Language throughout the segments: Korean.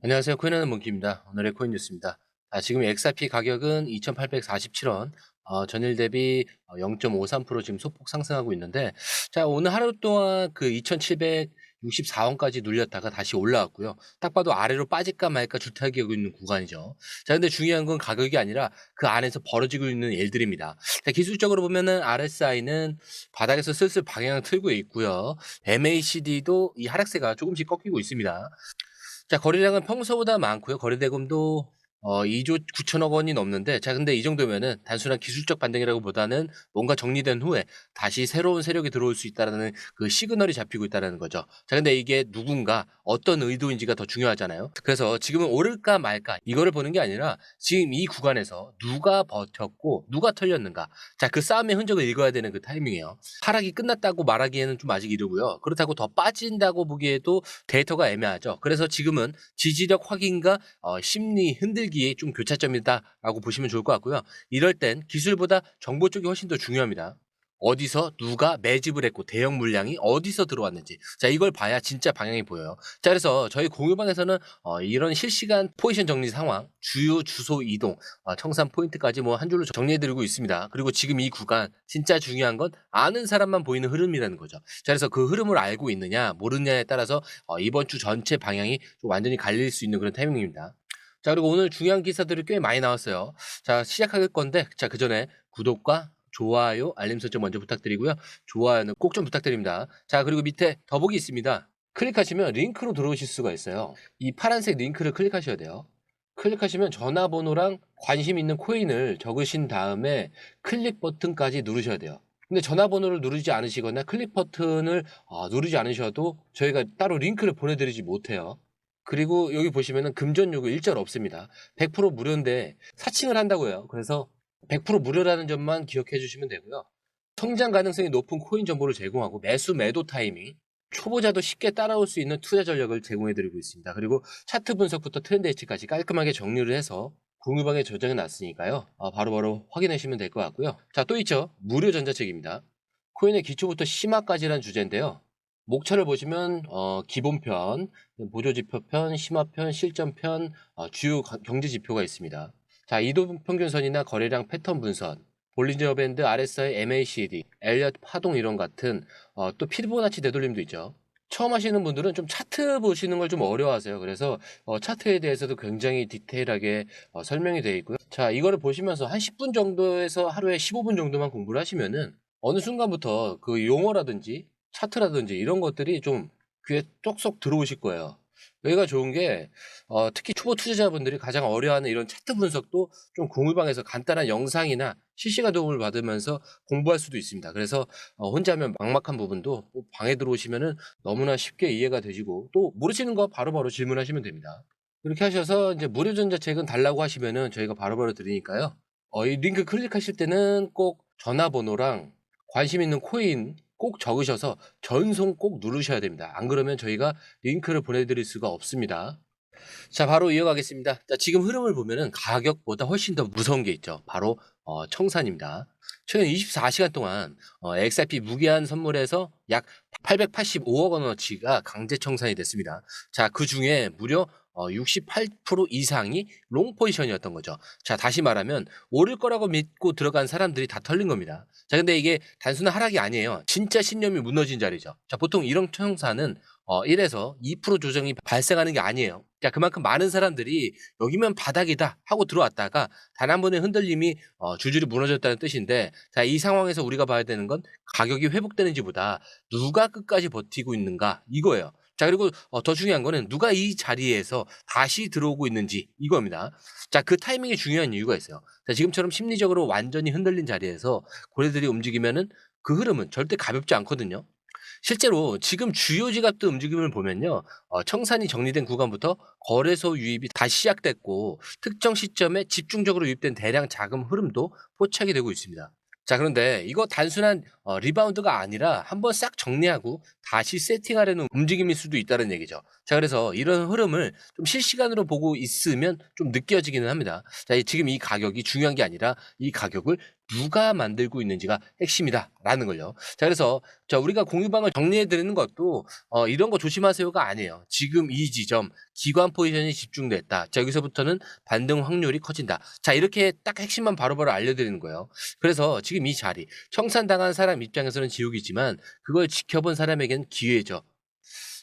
안녕하세요. 코인하는 몽키입니다. 오늘의 코인 뉴스입니다. 지금 XRP 가격은 2,847원, 전일 대비 0.53% 지금 소폭 상승하고 있는데, 오늘 하루 동안 그 2,764원까지 눌렸다가 다시 올라왔고요. 딱 봐도 아래로 빠질까 말까 주타기하고 있는 구간이죠. 근데 중요한 건 가격이 아니라 그 안에서 벌어지고 있는 일들입니다. 기술적으로 보면은 RSI는 바닥에서 슬슬 방향을 틀고 있고요. MACD도 이 하락세가 조금씩 꺾이고 있습니다. 거래량은 평소보다 많고요. 거래대금도 2조 9천억 원이 넘는데, 근데 이 정도면은 단순한 기술적 반등이라고 보다는 뭔가 정리된 후에 다시 새로운 세력이 들어올 수 있다라는 그 시그널이 잡히고 있다는 거죠. 근데 이게 누군가 어떤 의도인지가 더 중요하잖아요. 그래서 지금은 오를까 말까 이거를 보는 게 아니라 지금 이 구간에서 누가 버텼고 누가 털렸는가. 그 싸움의 흔적을 읽어야 되는 그 타이밍이에요. 하락이 끝났다고 말하기에는 좀 아직 이르고요. 그렇다고 더 빠진다고 보기에도 데이터가 애매하죠. 그래서 지금은 지지력 확인과 심리 흔들기의 좀 교차점이다라고 보시면 좋을 것 같고요. 이럴 땐 기술보다 정보 쪽이 훨씬 더 중요합니다. 어디서 누가 매집을 했고 대형 물량이 어디서 들어왔는지 이걸 봐야 진짜 방향이 보여요. 그래서 저희 공유방에서는 이런 실시간 포지션 정리 상황, 주요 주소 이동, 청산 포인트까지 뭐 한 줄로 정리해드리고 있습니다. 그리고 지금 이 구간 진짜 중요한 건 아는 사람만 보이는 흐름이라는 거죠. 그래서 그 흐름을 알고 있느냐 모르느냐에 따라서 이번 주 전체 방향이 좀 완전히 갈릴 수 있는 그런 타이밍입니다. 그리고 오늘 중요한 기사들이 꽤 많이 나왔어요. 시작할 건데, 그 전에 구독과 좋아요, 알림 설정 먼저 부탁드리고요. 좋아요는 꼭 좀 부탁드립니다. 그리고 밑에 더보기 있습니다. 클릭하시면 링크로 들어오실 수가 있어요. 이 파란색 링크를 클릭하셔야 돼요. 클릭하시면 전화번호랑 관심 있는 코인을 적으신 다음에 클릭 버튼까지 누르셔야 돼요. 근데 전화번호를 누르지 않으시거나 클릭 버튼을 누르지 않으셔도 저희가 따로 링크를 보내드리지 못해요. 그리고 여기 보시면은 금전 요구 일절 없습니다. 100% 무료인데 사칭을 한다고 해요. 그래서 100% 무료라는 점만 기억해 주시면 되고요. 성장 가능성이 높은 코인 정보를 제공하고 매수 매도 타이밍, 초보자도 쉽게 따라올 수 있는 투자 전략을 제공해 드리고 있습니다. 그리고 차트 분석부터 트렌드 예측까지 깔끔하게 정리를 해서 공유방에 저장해 놨으니까요. 바로바로 확인하시면 될 것 같고요. 또 있죠. 무료 전자책입니다. 코인의 기초부터 심화까지라는 주제인데요. 목차를 보시면 기본편, 보조지표편, 심화편, 실전편, 주요 경제지표가 있습니다. 이동평균선이나 거래량 패턴 분선, 볼린저 밴드, RSI, MACD, 엘리엇 파동 이론 같은 또 피보나치 되돌림도 있죠. 처음 하시는 분들은 좀 차트 보시는 걸 좀 어려워하세요. 그래서 차트에 대해서도 굉장히 디테일하게 설명이 되어 있고요. 이거를 보시면서 한 10분 정도에서 하루에 15분 정도만 공부를 하시면은 어느 순간부터 그 용어라든지 차트라든지 이런 것들이 좀 귀에 쏙쏙 들어오실 거예요. 여기가 좋은 게 특히 초보 투자자분들이 가장 어려워하는 이런 차트 분석도 좀 공유방에서 간단한 영상이나 실시간 도움을 받으면서 공부할 수도 있습니다. 그래서 혼자 하면 막막한 부분도 방에 들어오시면은 너무나 쉽게 이해가 되시고 또 모르시는 거 바로바로 질문하시면 됩니다. 이렇게 하셔서 이제 무료 전자책은 달라고 하시면은 저희가 바로바로 드리니까요. 이 링크 클릭하실 때는 꼭 전화번호랑 관심 있는 코인 꼭 적으셔서 전송 꼭 누르셔야 됩니다. 안 그러면 저희가 링크를 보내드릴 수가 없습니다. 바로 이어가겠습니다. 지금 흐름을 보면은 가격보다 훨씬 더 무서운 게 있죠. 바로 청산입니다. 최근 24시간 동안 XRP 무기한 선물에서 약 885억 원어치가 강제 청산이 됐습니다. 그 중에 무려 68% 이상이 롱 포지션이었던 거죠. 다시 말하면 오를 거라고 믿고 들어간 사람들이 다 털린 겁니다. 근데 이게 단순한 하락이 아니에요. 진짜 신념이 무너진 자리죠. 보통 이런 청산은 1에서 2% 조정이 발생하는 게 아니에요. 그만큼 많은 사람들이 여기면 바닥이다 하고 들어왔다가 단 한 번의 흔들림이 줄줄이 무너졌다는 뜻인데, 이 상황에서 우리가 봐야 되는 건 가격이 회복되는지보다 누가 끝까지 버티고 있는가 이거예요. 그리고 더 중요한 거는 누가 이 자리에서 다시 들어오고 있는지 이겁니다. 그 타이밍이 중요한 이유가 있어요. 지금처럼 심리적으로 완전히 흔들린 자리에서 고래들이 움직이면은 그 흐름은 절대 가볍지 않거든요. 실제로 지금 주요 지갑들 움직임을 보면요. 청산이 정리된 구간부터 거래소 유입이 다시 시작됐고 특정 시점에 집중적으로 유입된 대량 자금 흐름도 포착이 되고 있습니다. 그런데 이거 단순한 리바운드가 아니라 한번 싹 정리하고 다시 세팅하려는 움직임일 수도 있다는 얘기죠. 그래서 이런 흐름을 좀 실시간으로 보고 있으면 좀 느껴지기는 합니다. 지금 이 가격이 중요한 게 아니라 이 가격을 누가 만들고 있는지가 핵심이다라는 걸요. 자 그래서 우리가 공유방을 정리해 드리는 것도 이런 거 조심하세요가 아니에요. 지금 이 지점 기관 포지션이 집중됐다. 자 여기서부터는 반등 확률이 커진다. 자 이렇게 딱 핵심만 바로바로 알려드리는 거예요. 그래서 지금 이 자리 청산당한 사람 입장에서는 지옥이지만 그걸 지켜본 사람에겐 기회죠.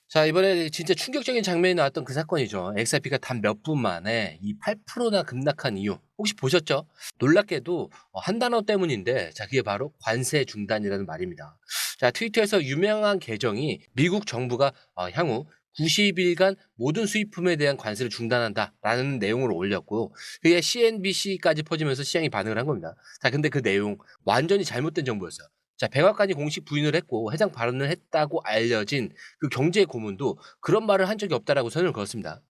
자 이번에 진짜 충격적인 장면이 나왔던 그 사건이죠. XRP가 단 몇 분 만에 이 8%나 급락한 이유 혹시 보셨죠? 놀랍게도 한 단어 때문인데 자 그게 바로 관세 중단이라는 말입니다. 자 트위터에서 유명한 계정이 미국 정부가 향후 90일간 모든 수입품에 대한 관세를 중단한다라는 내용을 올렸고 그게 CNBC까지 퍼지면서 시장이 반응을 한 겁니다. 자 근데 그 내용 완전히 잘못된 정보였어요. 자 백악관이 공식 부인을 했고 해당 발언을 했다고 알려진 그 경제 고문도 그런 말을 한 적이 없다라고 선을 그었습니다.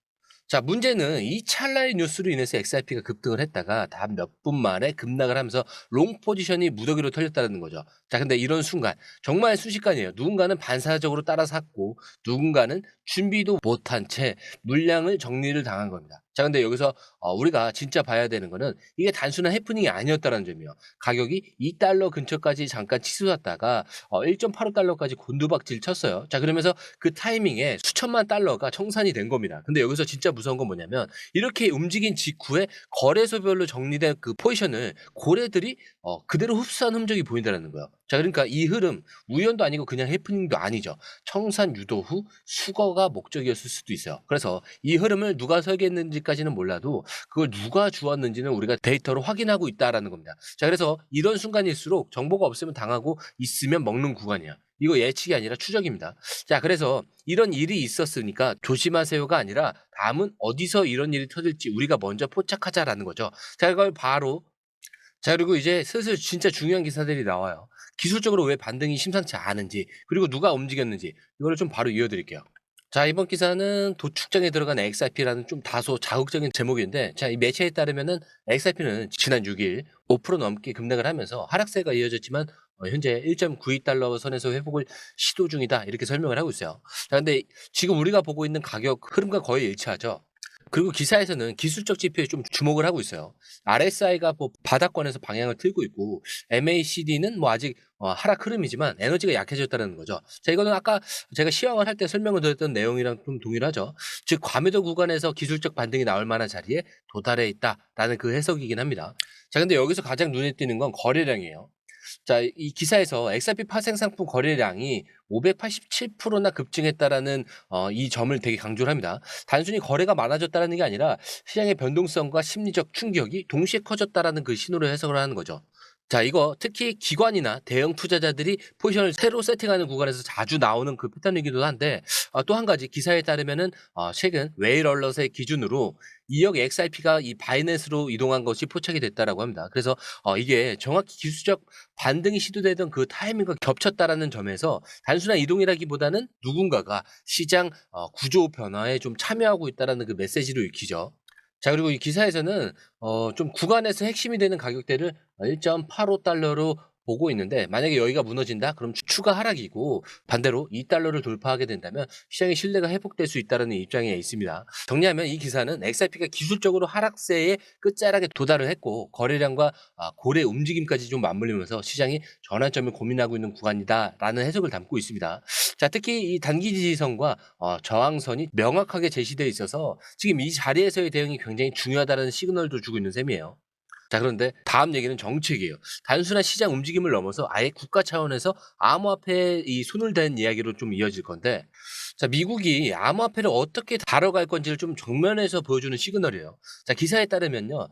자 문제는 이 찰나의 뉴스로 인해서 XRP가 급등을 했다가 단 몇 분 만에 급락을 하면서 롱 포지션이 무더기로 털렸다는 거죠. 자 근데 이런 순간 정말 순식간이에요. 누군가는 반사적으로 따라 샀고 누군가는 준비도 못한 채 물량을 정리를 당한 겁니다. 자 근데 여기서 우리가 진짜 봐야 되는 거는 이게 단순한 해프닝이 아니었다는 점이에요. 가격이 2달러 근처까지 잠깐 치솟았다가 1.85달러까지 곤두박질 쳤어요. 자 그러면서 그 타이밍에 수천만 달러가 청산이 된 겁니다. 근데 여기서 진짜 무서운 건 뭐냐면 이렇게 움직인 직후에 거래소별로 정리된 그 포지션을 고래들이 그대로 흡수한 흔적이 보인다는 거예요. 자 그러니까 이 흐름 우연도 아니고 그냥 해프닝도 아니죠. 청산 유도 후 수거가 목적이었을 수도 있어요. 그래서 이 흐름을 누가 설계했는지까지는 몰라도 그걸 누가 주었는지는 우리가 데이터로 확인하고 있다라는 겁니다. 자 그래서 이런 순간일수록 정보가 없으면 당하고 있으면 먹는 구간이야. 이거 예측이 아니라 추적입니다. 자 그래서 이런 일이 있었으니까 조심하세요가 아니라 다음은 어디서 이런 일이 터질지 우리가 먼저 포착하자라는 거죠. 자 이걸 바로 자 그리고 이제 슬슬 진짜 중요한 기사들이 나와요. 기술적으로 왜 반등이 심상치 않은지 그리고 누가 움직였는지 이거를 좀 바로 이어드릴게요. 자 이번 기사는 도축장에 들어간 XRP라는 좀 다소 자극적인 제목인데 자 이 매체에 따르면은 XRP는 지난 6일 5% 넘게 급락을 하면서 하락세가 이어졌지만 현재 1.92달러 선에서 회복을 시도 중이다 이렇게 설명을 하고 있어요. 자 근데 지금 우리가 보고 있는 가격 흐름과 거의 일치하죠. 그리고 기사에서는 기술적 지표에 좀 주목을 하고 있어요. RSI가 뭐 바닥권에서 방향을 틀고 있고 MACD는 뭐 아직 하락 흐름이지만 에너지가 약해졌다는 거죠. 자 이거는 아까 제가 시황을 할 때 설명을 드렸던 내용이랑 좀 동일하죠. 즉 과매도 구간에서 기술적 반등이 나올 만한 자리에 도달해 있다라는 그 해석이긴 합니다. 자 근데 여기서 가장 눈에 띄는 건 거래량이에요. 자, 이 기사에서 XRP 파생 상품 거래량이 587%나 급증했다라는 이 점을 되게 강조를 합니다. 단순히 거래가 많아졌다는 게 아니라 시장의 변동성과 심리적 충격이 동시에 커졌다라는 그 신호를 해석을 하는 거죠. 자, 이거 특히 기관이나 대형 투자자들이 포지션을 새로 세팅하는 구간에서 자주 나오는 그 패턴이기도 한데 또 한 가지 기사에 따르면은 최근 웨일 얼럿의 기준으로 2억 XRP가 이 바이낸스로 이동한 것이 포착이 됐다라고 합니다. 그래서 이게 정확히 기술적 반등이 시도되던 그 타이밍과 겹쳤다라는 점에서 단순한 이동이라기보다는 누군가가 시장 구조 변화에 좀 참여하고 있다라는 그 메시지로 읽히죠. 자 그리고 이 기사에서는 좀 구간에서 핵심이 되는 가격대를 1.85달러로 보고 있는데 만약에 여기가 무너진다? 그럼 추가 하락이고 반대로 2달러를 돌파하게 된다면 시장의 신뢰가 회복될 수 있다는 입장에 있습니다. 정리하면 이 기사는 XRP가 기술적으로 하락세의 끝자락에 도달을 했고 거래량과 고래 움직임까지 좀 맞물리면서 시장이 전환점을 고민하고 있는 구간이다라는 해석을 담고 있습니다. 자 특히 이 단기 지지선과 저항선이 명확하게 제시되어 있어서 지금 이 자리에서의 대응이 굉장히 중요하다는 시그널도 주고 있는 셈이에요. 자 그런데 다음 얘기는 정책이에요. 단순한 시장 움직임을 넘어서 아예 국가 차원에서 암호화폐에 이 손을 댄 이야기로 좀 이어질 건데 자 미국이 암호화폐를 어떻게 다뤄갈 건지를 좀 정면에서 보여주는 시그널이에요. 자 기사에 따르면요.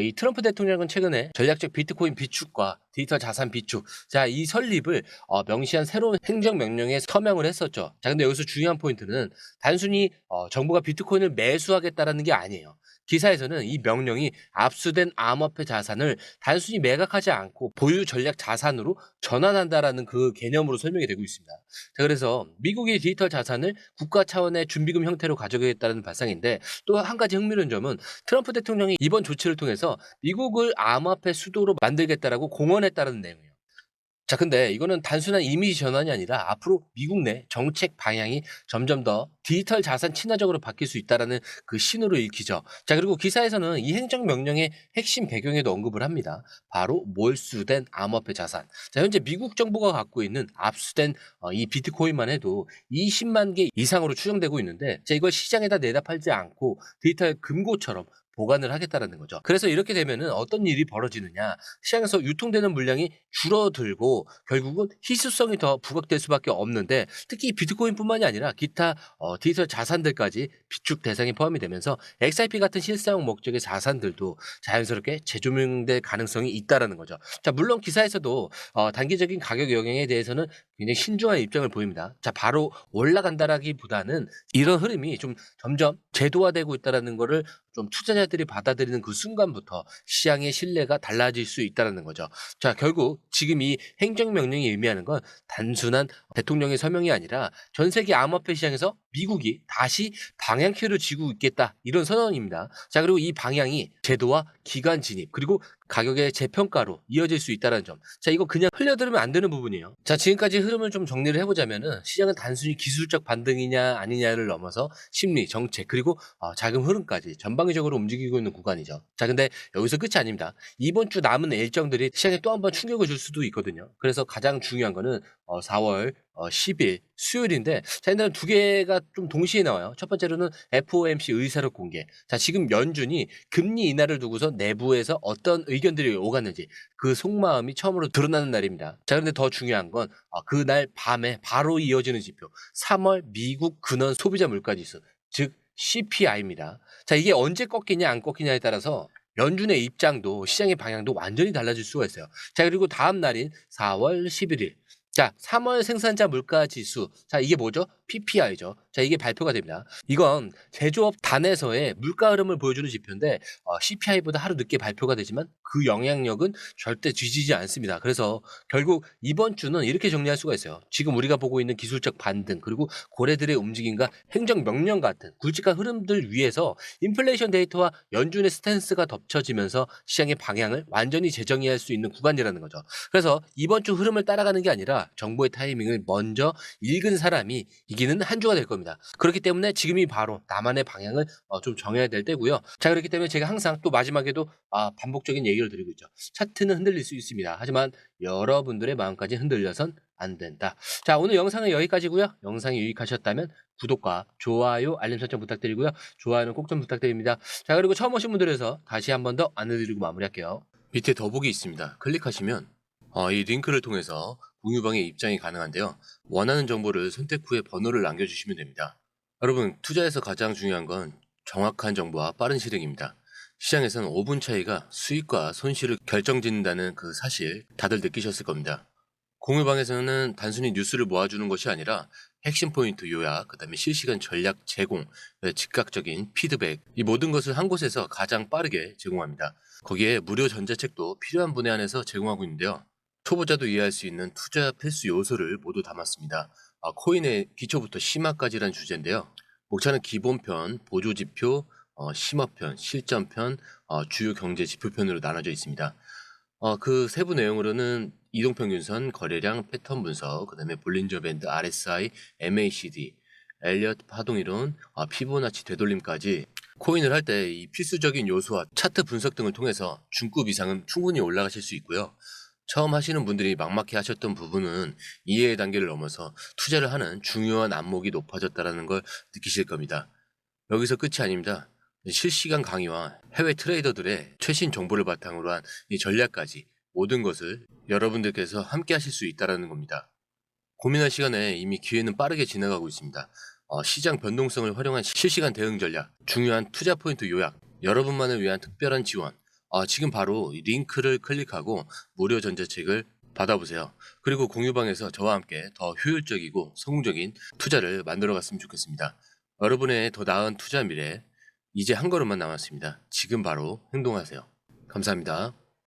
이 트럼프 대통령은 최근에 전략적 비트코인 비축과 디지털 자산 비축 자 이 설립을 명시한 새로운 행정명령에 서명을 했었죠. 자 근데 여기서 중요한 포인트는 단순히 정부가 비트코인을 매수하겠다라는 게 아니에요. 기사에서는 이 명령이 압수된 암호화폐 자산을 단순히 매각하지 않고 보유 전략 자산으로 전환한다라는 그 개념으로 설명이 되고 있습니다. 자, 그래서 미국이 디지털 자산을 국가 차원의 준비금 형태로 가져가겠다는 발상인데 또 한 가지 흥미로운 점은 트럼프 대통령이 이번 조치를 통해서 미국을 암호화폐 수도로 만들겠다라고 공언했다는 내용이에요. 자, 근데 이거는 단순한 이미지 전환이 아니라 앞으로 미국 내 정책 방향이 점점 더 디지털 자산 친화적으로 바뀔 수 있다라는 그 신호로 읽히죠. 자, 그리고 기사에서는 이 행정 명령의 핵심 배경에도 언급을 합니다. 바로 몰수된 암호화폐 자산. 자, 현재 미국 정부가 갖고 있는 압수된 이 비트코인만 해도 20만 개 이상으로 추정되고 있는데, 자, 이걸 시장에다 내다 팔지 않고 디지털 금고처럼 보관을 하겠다라는 거죠. 그래서 이렇게 되면은 어떤 일이 벌어지느냐? 시장에서 유통되는 물량이 줄어들고 결국은 희소성이 더 부각될 수밖에 없는데, 특히 비트코인뿐만이 아니라 기타 디지털 자산들까지 비축 대상에 포함이 되면서 XRP 같은 실사용 목적의 자산들도 자연스럽게 재조명될 가능성이 있다라는 거죠. 자, 물론 기사에서도 단기적인 가격 영향에 대해서는 굉장히 신중한 입장을 보입니다. 자, 바로 올라간다라기보다는 이런 흐름이 좀 점점 제도화되고 있다라는 거를 좀 투자자들이 받아들이는 그 순간부터 시장의 신뢰가 달라질 수 있다는 거죠. 자, 결국 지금 이 행정명령이 의미하는 건 단순한 대통령의 서명이 아니라 전 세계 암호화폐 시장에서 미국이 다시 방향키를 쥐고 있겠다, 이런 선언입니다. 자, 그리고 이 방향이 제도와 기관 진입 그리고 가격의 재평가로 이어질 수 있다는 점. 자, 이거 그냥 흘려들으면 안 되는 부분이에요. 자, 지금까지 흐름을 좀 정리를 해보자면은, 시장은 단순히 기술적 반등이냐 아니냐를 넘어서 심리, 정책 그리고 자금 흐름까지 전방위적으로 움직이고 있는 구간이죠. 자, 근데 여기서 끝이 아닙니다. 이번 주 남은 일정들이 시장에 또 한 번 충격을 줄 수도 있거든요. 그래서 가장 중요한 거는 4월 10일 수요일인데, 자, 일단 두 개가 좀 동시에 나와요. 첫 번째로는 FOMC 의사록 공개. 자, 지금 연준이 금리 인하를 두고서 내부에서 어떤 의견들이 오갔는지 그 속마음이 처음으로 드러나는 날입니다. 자, 그런데 더 중요한 건 그날 밤에 바로 이어지는 지표, 3월 미국 근원 소비자 물가지수, 즉 CPI입니다. 자, 이게 언제 꺾이냐 안 꺾이냐에 따라서 연준의 입장도 시장의 방향도 완전히 달라질 수가 있어요. 자, 그리고 다음 날인 4월 11일. 자, 3월 생산자 물가 지수. 자, 이게 뭐죠? PPI죠. 자, 이게 발표가 됩니다. 이건 제조업 단에서의 물가 흐름을 보여주는 지표인데, CPI보다 하루 늦게 발표가 되지만 그 영향력은 절대 뒤지지 않습니다. 그래서 결국 이번 주는 이렇게 정리할 수가 있어요. 지금 우리가 보고 있는 기술적 반등 그리고 고래들의 움직임과 행정 명령 같은 굵직한 흐름들 위에서 인플레이션 데이터와 연준의 스탠스가 덮쳐지면서 시장의 방향을 완전히 재정의할 수 있는 구간이라는 거죠. 그래서 이번 주 흐름을 따라가는 게 아니라 정보의 타이밍을 먼저 읽은 사람이 이기는 한 주가 될 겁니다. 그렇기 때문에 지금이 바로 나만의 방향을 좀 정해야 될 때고요. 자, 그렇기 때문에 제가 항상 또 마지막에도 반복적인 얘기를 드리고 있죠. 차트는 흔들릴 수 있습니다. 하지만 여러분들의 마음까지 흔들려선 안 된다. 자, 오늘 영상은 여기까지고요. 영상이 유익하셨다면 구독과 좋아요, 알림 설정 부탁드리고요. 좋아요는 꼭 좀 부탁드립니다. 자, 그리고 처음 오신 분들에서 다시 한 번 더 안내드리고 마무리할게요. 밑에 더보기 있습니다. 클릭하시면 이 링크를 통해서 공유방에 입장이 가능한데요. 원하는 정보를 선택 후에 번호를 남겨주시면 됩니다. 여러분, 투자에서 가장 중요한 건 정확한 정보와 빠른 실행입니다. 시장에서는 5분 차이가 수익과 손실을 결정짓는다는 그 사실 다들 느끼셨을 겁니다. 공유방에서는 단순히 뉴스를 모아주는 것이 아니라 핵심 포인트 요약, 그 다음에 실시간 전략 제공, 즉각적인 피드백, 이 모든 것을 한 곳에서 가장 빠르게 제공합니다. 거기에 무료 전자책도 필요한 분에 한해서 제공하고 있는데요. 초보자도 이해할 수 있는 투자 필수 요소를 모두 담았습니다. 코인의 기초부터 심화까지란 주제인데요. 목차는 기본편, 보조지표, 심화편, 실전편, 주요 경제 지표편으로 나눠져 있습니다. 그 세부 내용으로는 이동평균선, 거래량, 패턴 분석, 그 다음에 볼린저 밴드, RSI, MACD, 엘리엇 파동이론, 피보나치 되돌림까지 코인을 할 때 이 필수적인 요소와 차트 분석 등을 통해서 중급 이상은 충분히 올라가실 수 있고요. 처음 하시는 분들이 막막해 하셨던 부분은 이해의 단계를 넘어서 투자를 하는 중요한 안목이 높아졌다는 걸 느끼실 겁니다. 여기서 끝이 아닙니다. 실시간 강의와 해외 트레이더들의 최신 정보를 바탕으로 한 이 전략까지 모든 것을 여러분들께서 함께 하실 수 있다는 겁니다. 고민할 시간에 이미 기회는 빠르게 지나가고 있습니다. 시장 변동성을 활용한 실시간 대응 전략, 중요한 투자 포인트 요약, 여러분만을 위한 특별한 지원. 지금 바로 이 링크를 클릭하고 무료 전자책을 받아보세요. 그리고 공유방에서 저와 함께 더 효율적이고 성공적인 투자를 만들어 갔으면 좋겠습니다. 여러분의 더 나은 투자 미래, 이제 한 걸음만 남았습니다. 지금 바로 행동하세요. 감사합니다.